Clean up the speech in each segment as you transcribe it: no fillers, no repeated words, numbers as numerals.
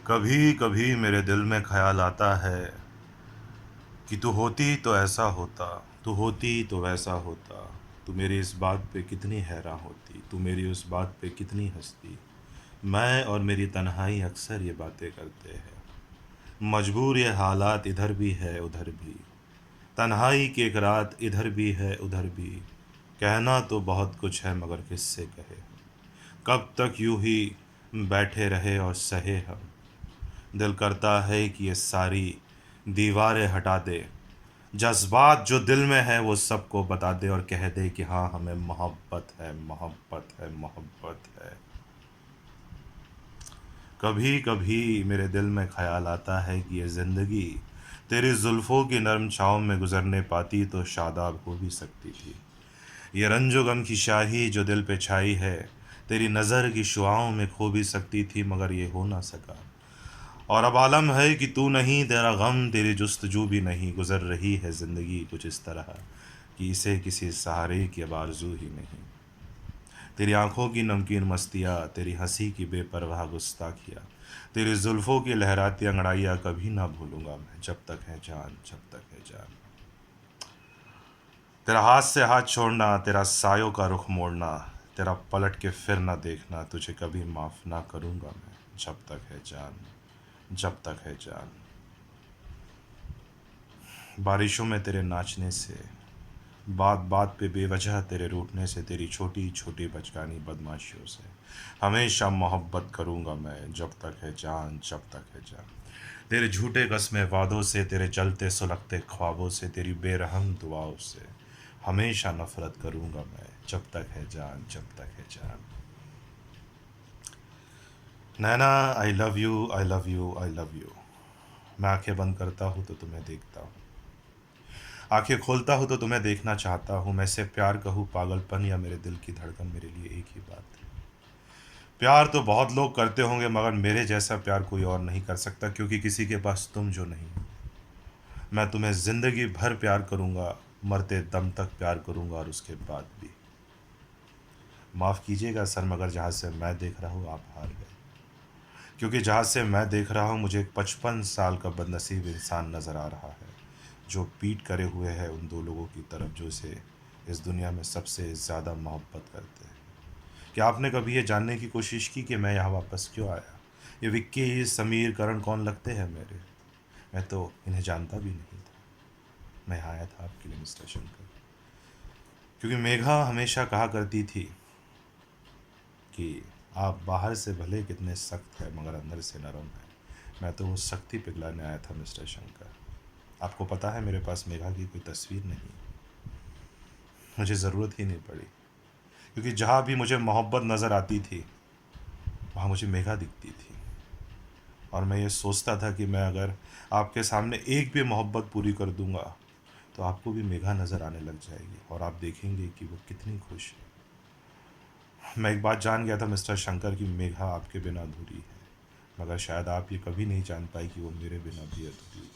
कभी कभी मेरे दिल में ख्याल आता है कि तू होती तो ऐसा होता, तू होती तो वैसा होता। तू मेरी इस बात पे कितनी हैरान होती, तू मेरी उस बात पे कितनी हंसती। मैं और मेरी तन्हाई अक्सर ये बातें करते हैं। मजबूर ये हालात इधर भी है उधर भी। तन्हाई की एक रात इधर भी है उधर भी। कहना तो बहुत कुछ है मगर किससे कहे। कब तक यूं ही बैठे रहे और सहे हम। दिल करता है कि ये सारी दीवारें हटा दे। जज्बात जो दिल में है वो सबको बता दे और कह दे कि हाँ हमें मोहब्बत है, मोहब्बत है, मोहब्बत है। कभी कभी मेरे दिल में ख्याल आता है कि ये ज़िंदगी तेरी जुल्फ़ों की नरम छाँव में गुजरने पाती तो शादाब हो भी सकती थी। ये रंजो गम की शाही जो दिल पे छाई है तेरी नज़र की शुआओं में खो भी सकती थी, मगर ये हो ना सका। और अब आलम है कि तू नहीं, तेरा गम, तेरी जुस्तजू भी नहीं। गुजर रही है ज़िंदगी कुछ इस तरह कि इसे किसी सहारे की अब आरज़ू ही नहीं। तेरी आंखों की नमकीन मस्तियाँ, तेरी हंसी की बेपरवाह गुस्ताखियाँ, तेरी जुल्फ़ों की लहराती अंगड़ाइयाँ कभी ना भूलूंगा मैं, जब तक है जान, जब तक है जान। तेरा हाथ से हाथ छोड़ना, तेरा सायों का रुख मोड़ना, तेरा पलट के फिर ना देखना, तुझे कभी माफ़ ना करूँगा मैं, जब तक है जान, जब तक है जान। बारिशों में तेरे नाचने से, बात बात पे बेवजह तेरे रूठने से, तेरी छोटी छोटी बचकानी बदमाशियों से हमेशा मोहब्बत करूँगा मैं, जब तक है जान, जब तक है जान। तेरे झूठे कस्मे वादों से, तेरे चलते सुलगते ख्वाबों से, तेरी बेरहम दुआओं से हमेशा नफ़रत करूँगा मैं, जब तक है जान, जब तक है जान। Naina, I love you, I love you, I love you. मैं आंखें बंद करता हूँ तो तुम्हें देखता हूँ, आंखें खोलता हूँ तो तुम्हें देखना चाहता हूँ। मैं इसे प्यार कहूँ, पागलपन या मेरे दिल की धड़कन, मेरे लिए एक ही बात है। प्यार तो बहुत लोग करते होंगे मगर मेरे जैसा प्यार कोई और नहीं कर सकता, क्योंकि किसी के पास तुम जो नहीं हो। मैं तुम्हें ज़िंदगी भर प्यार करूँगा, मरते दम तक प्यार करूँगा और उसके बाद भी। माफ़ कीजिएगा सर, मगर जहाँ से मैं देख रहा हूँ आप हार गए, क्योंकि जहाँ से मैं देख रहा हूँ मुझे एक 55 साल का बदनसीब इंसान नज़र आ रहा है, जो पीठ करे हुए है उन दो लोगों की तरफ जो इसे इस दुनिया में सबसे ज़्यादा मोहब्बत करते हैं। क्या आपने कभी ये जानने की कोशिश की कि मैं यहाँ वापस क्यों आया? ये विक्की, समीर, करण कौन लगते हैं मेरे? मैं तो इन्हें जानता भी नहीं था। मैं यहाँ आया था आपके लिए मिस्टर शंकर, क्योंकि मेघा हमेशा कहा करती थी कि आप बाहर से भले कितने सख्त हैं मगर अंदर से नरम हैं। मैं तो वो सख्ती पिघलाने आया था मिस्टर शंकर। आपको पता है मेरे पास मेघा की कोई तस्वीर नहीं, मुझे ज़रूरत ही नहीं पड़ी, क्योंकि जहाँ भी मुझे मोहब्बत नज़र आती थी वहाँ मुझे मेघा दिखती थी। और मैं ये सोचता था कि मैं अगर आपके सामने एक भी मोहब्बत पूरी कर दूंगा तो आपको भी मेघा नज़र आने लग जाएगी और आप देखेंगे कि वो कितनी खुश है। मैं एक बात जान गया था मिस्टर शंकर कि मेघा आपके बिना अधूरी है, मगर शायद आप ये कभी नहीं जान पाए कि वो मेरे बिना भी अधूरी है।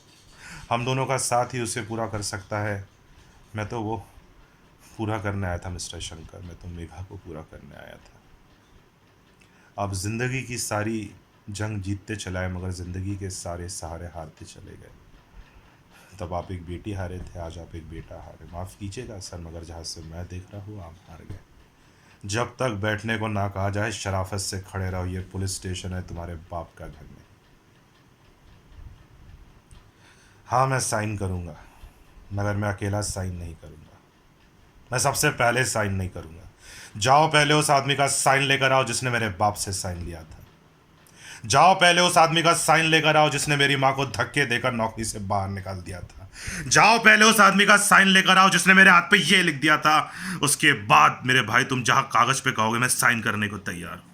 हम दोनों का साथ ही उसे पूरा कर सकता है। मैं तो वो पूरा करने आया था मिस्टर शंकर, मैं तो मेघा को पूरा करने आया था। आप ज़िंदगी की सारी जंग जीतते चलाए मगर ज़िंदगी के सारे सहारे हारते चले गए। तब आप एक बेटी हारे थे, आज आप एक बेटा हारे। माफ़ कीजिएगा सर, मगर जहाँ से मैं देख रहा हूँ आप हार गए। जब तक बैठने को ना कहा जाए शराफत से खड़े रहो, ये पुलिस स्टेशन है, तुम्हारे बाप का घर नहीं। हाँ मैं साइन करूँगा, मगर मैं अकेला साइन नहीं करूँगा, मैं सबसे पहले साइन नहीं करूँगा। जाओ पहले उस आदमी का साइन लेकर आओ जिसने मेरे बाप से साइन लिया था। जाओ पहले उस आदमी का साइन लेकर आओ जिसने मेरी माँ को धक्के देकर नौकरी से बाहर निकाल दिया था। जाओ पहले उस आदमी का साइन लेकर आओ जिसने मेरे हाथ पे ये लिख दिया था। उसके बाद मेरे भाई तुम जहाँ कागज पे कहोगे मैं साइन करने को तैयार हूँ।